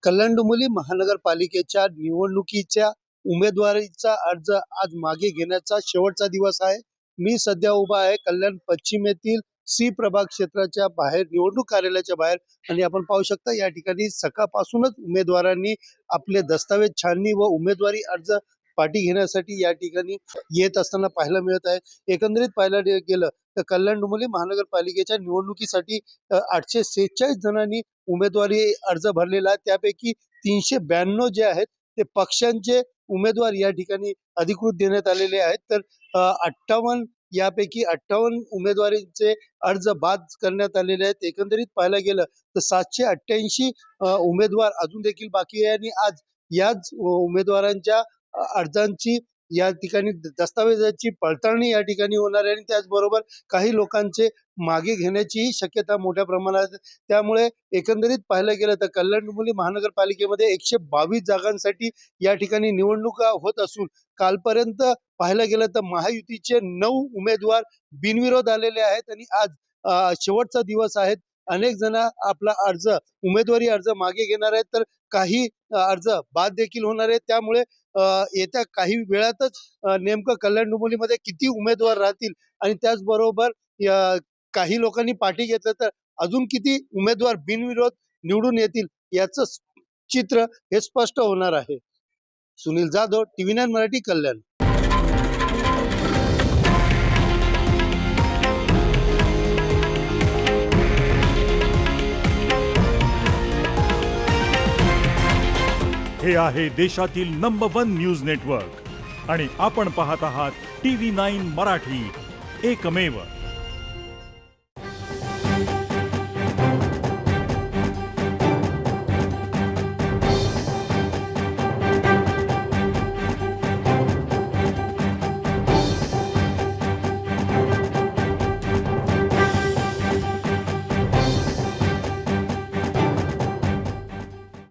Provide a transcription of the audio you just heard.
कल्याण-डोंबिवली महानगरपालिकेच्या निवडणुकीच्या उमेदवारीचा अर्ज आज मागे घेण्याचा शेवटचा दिवस आहे. मी सध्या उभा आहे कल्याण पश्चिमेतील सी प्रभाग क्षेत्राच्या बाहेर, निवडणूक कार्यालयाच्या बाहेर, आणि आपण पाहू शकता या ठिकाणी सकाळपासूनच उमेदवारांनी आपले दस्तावेज छाननी व उमेदवारी अर्ज पाठी घेण्यासाठी या ठिकाणी येत असताना पाहायला मिळत आहे. एकंदरीत पाहायला गेलं तर कल्याण-डोंबिवली महानगरपालिकेच्या निवडणुकीसाठी 846 जणांनी उमेदवारी अर्ज भरलेला आहे. त्यापैकी 392 जे आहेत ते पक्षांचे उमेदवार या ठिकाणी अधिकृत देण्यात आलेले आहेत. तर 58 यापैकी 58 उमेदवारीचे अर्ज बाद करण्यात आलेले आहेत. एकंदरीत पाहायला गेलं तर 788 उमेदवार अजून देखील बाकी आहे, आणि आज याच उमेदवारांच्या अर्जांची या ठिकाणी दस्तावेजाची पडताळणी या ठिकाणी होणार आहे, आणि त्याचबरोबर काही लोकांचे मागे घेण्याचीही शक्यता मोठ्या प्रमाणात आहे. त्यामुळे एकंदरीत पाहायला गेलं तर कल्याण-डोंबिवली महानगरपालिकेमध्ये 122 जागांसाठी या ठिकाणी निवडणुका होत असून कालपर्यंत पाहायला गेलं तर महायुतीचे 9 उमेदवार बिनविरोध आलेले आहेत, आणि आज शेवटचा दिवस आहे. अनेक जण आपला उमेदवारी अर्ज मागे घेणार आहेत, तर काही अर्ज बाद देखील होणार आहेत. त्यामुळे येत्या काही वेळातच नेमकं कल्याण-डोंबिवलीमध्ये किती उमेदवार राहतील, आणि त्याचबरोबर काही लोकांनी पाठी घेतलं तर अजून किती उमेदवार बिनविरोध निवडून येतील, याचं चित्र हे स्पष्ट होणार आहे. सुनील जाधव, TV9 मराठी, कल्याण. हे आहे देशातील नंबर 1 न्यूज नेटवर्क आणि आपण पाहत आहात TV9 मराठी, एकमेव.